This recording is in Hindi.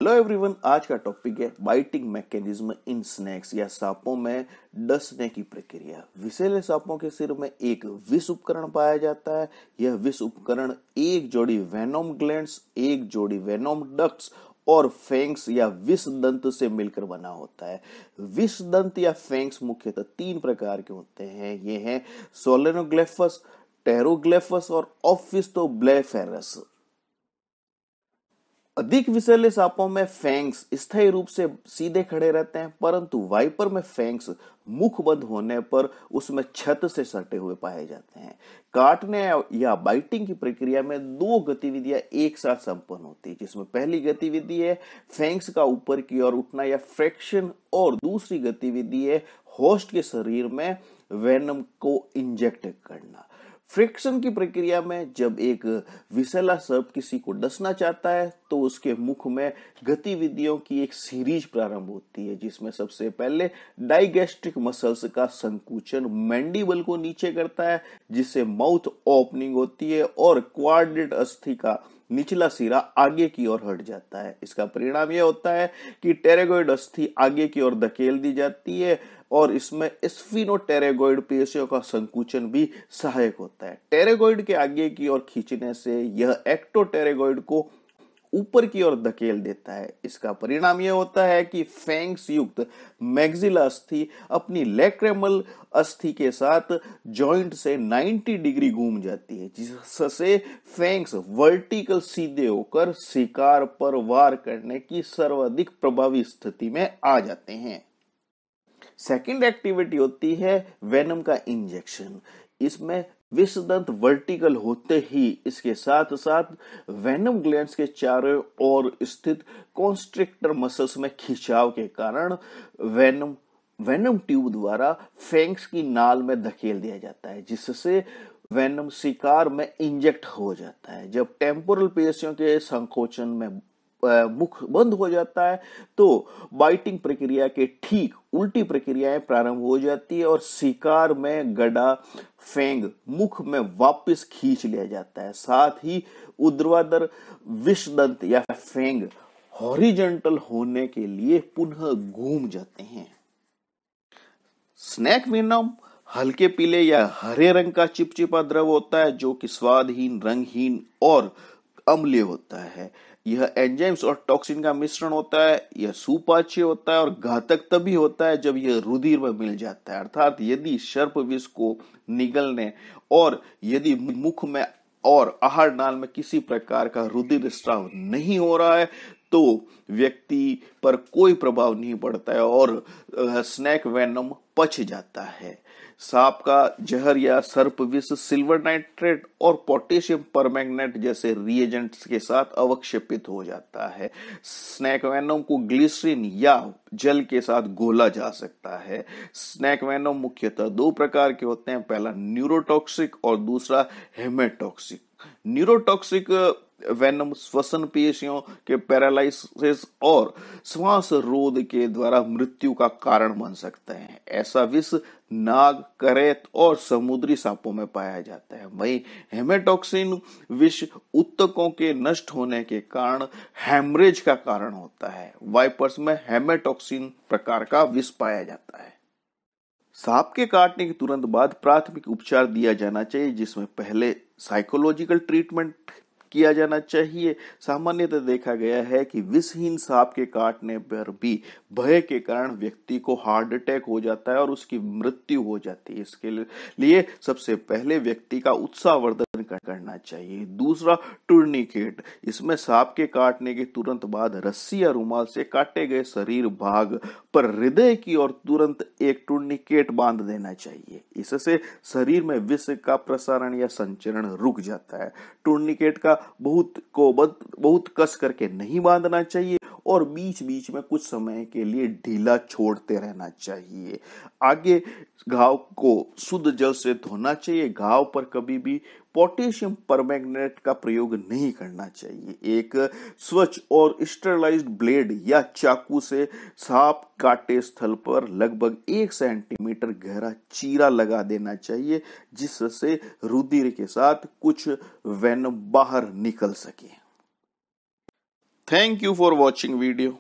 हेलो एवरीवन, आज का टॉपिक है बाइटिंग मैकेनिज्म इन स्नेक्स या सांपों में डसने की प्रक्रिया। विषैले सांपों के सिर में एक विष उपकरण पाया जाता है। यह विष उपकरण एक जोड़ी वेनोम ग्लैंड्स, एक जोड़ी वेनोम डक्ट्स और फैंक्स या विष दंत से मिलकर बना होता है। विष दंत या फैंक्स मुख्यतः तीन प्रकार के होते हैं। ये हैं सोलेनोग्लेफस, टेरोग्लेफस और ऑफिस्टोब्लेफेरस। अधिक विषैले सांपों में फैंक्स स्थायी रूप से सीधे खड़े रहते हैं, परंतु वाइपर में फैंक्स मुख बंद होने पर उसमें छत से सटे हुए पाए जाते हैं। काटने या बाइटिंग की प्रक्रिया में दो गतिविधियां एक साथ संपन्न होती है, जिसमें पहली गतिविधि है फैंक्स का ऊपर की ओर उठना या फ्रैक्शन, और दूसरी गतिविधि है होस्ट के शरीर में वेनम को इंजेक्ट करना। फ्रिक्शन की प्रक्रिया में जब एक विषैला सर्प किसी को डसना चाहता है तो उसके मुख में गतिविधियों की एक सीरीज प्रारंभ होती है, जिसमें सबसे पहले डाइगैस्ट्रिक मसल्स का संकुचन मैंडिबल को नीचे करता है, जिससे माउथ ओपनिंग होती है और क्वाड्रेट अस्थि का निचला सिरा आगे की ओर हट जाता है। इसका परिणाम यह होता है कि टेरेगोइड अस्थि आगे की ओर धकेल दी जाती है और इसमें स्फिनोटेरेगोइड पेशियों का संकुचन भी सहायक होता है। टेरेगोइड के आगे की ओर खींचने से यह एक्टोटेरेगोइड को ऊपर की ओर धकेल देता है। इसका परिणाम यह होता है कि फैंक्स युक्त मैक्सिला अस्थि अपनी लैक्रेमल अस्थि के साथ जॉइंट से 90 डिग्री घूम जाती है, जिससे फैंक्स वर्टिकल सीधे होकर शिकार पर वार करने की सर्वाधिक प्रभावी स्थिति में आ जाते हैं। सेकेंड एक्टिविटी होती है वेनम का इंजेक्शन। इसमें विषदंत वर्टिकल होते ही इसके साथ साथ वेनम ग्लैंड्स के चारों ओर स्थित कॉन्स्ट्रिक्टर मसल्स में खिंचाव के कारण वेनम ट्यूब द्वारा फैंक्स की नाल में धकेल दिया जाता है, जिससे वेनम शिकार में इंजेक्ट हो जाता है। जब टेम्पोरल पेशियों के संकोचन में मुख बंद हो जाता है तो बाइटिंग प्रक्रिया के ठीक उल्टी प्रक्रियाएं प्रारंभ हो जाती है और शिकार में गड़ा फैंग मुख में वापस खींच लिया जाता है। साथ ही ऊर्ध्वाधर विषदंत या फैंग हॉरिजॉन्टल होने के लिए पुनः घूम जाते हैं। स्नैक वेनम हल्के पीले या हरे रंग का चिपचिपा द्रव होता है, जो कि स्वादहीन, रंगहीन और अम्लीय होता है। यह एंजाइम्स और टॉक्सिन का मिश्रण होता है। यह सुपाच्य होता है और घातक तभी होता है जब यह रुधिर में मिल जाता है, अर्थात यदि सर्प विष को निगलने और यदि मुख में और आहार नाल में किसी प्रकार का रुधिर स्राव नहीं हो रहा है तो व्यक्ति पर कोई प्रभाव नहीं पड़ता है और स्नैक वेनम पच जाता है। सांप का जहर या सर्प विष सिल्वर नाइट्रेट और पोटेशियम परमैंगनेट जैसे रिएजेंट्स के साथ अवक्षेपित हो जाता है। स्नैक वेनम को ग्लिसरीन या जल के साथ घोला जा सकता है। स्नैक वेनम मुख्यतः दो प्रकार के होते हैं, पहला न्यूरोटॉक्सिक और दूसरा हेमेटॉक्सिक। न्यूरोटॉक्सिक वेनम श्वसन पेशियों के पैरालिसिस और श्वास रोध के द्वारा मृत्यु का कारण बन सकते हैं। ऐसा विष नाग, करेत और समुद्री सांपों में पाया जाता है। वहीं हेमेटॉक्सिन विष उत्तकों के नष्ट होने के कारण हेमरेज का कारण होता है। वाइपर्स में हेमेटॉक्सिन प्रकार का विष पाया जाता है। सांप के काटने के तुरंत बाद प्राथमिक उपचार दिया जाना चाहिए, जिसमें पहले साइकोलॉजिकल ट्रीटमेंट किया जाना चाहिए। सामान्यतः देखा गया है कि विषहीन सांप के काटने पर भी भय के कारण व्यक्ति को हार्ट अटैक हो जाता है और उसकी मृत्यु हो जाती है। इसके लिए सबसे पहले व्यक्ति का उत्साहवर्धन करना चाहिए। दूसरा, टूर्निकेट। इसमें सांप के काटने के तुरंत बाद रस्सी या रुमाल से काटे गए शरीर भाग पर हृदय की ओर तुरंत एक टूर्निकेट बांध देना चाहिए। इससे शरीर में विष का प्रसारण या संचरण रुक जाता है। टूर्निकेट का बहुत कस करके नहीं बांधना चाहिए और बीच बीच में कुछ समय के लिए ढीला छोड़ते रहना चाहिए। आगे घाव को शुद्ध जल से धोना चाहिए। घाव पर कभी भी पोटेशियम परमैंगनेट का प्रयोग नहीं करना चाहिए। एक स्वच्छ और स्टेरलाइज्ड ब्लेड या चाकू से सांप काटे स्थल पर लगभग 1 सेंटीमीटर गहरा चीरा लगा देना चाहिए, जिससे रुधिर के साथ कुछ वेनम बाहर निकल सके। Thank you for watching video.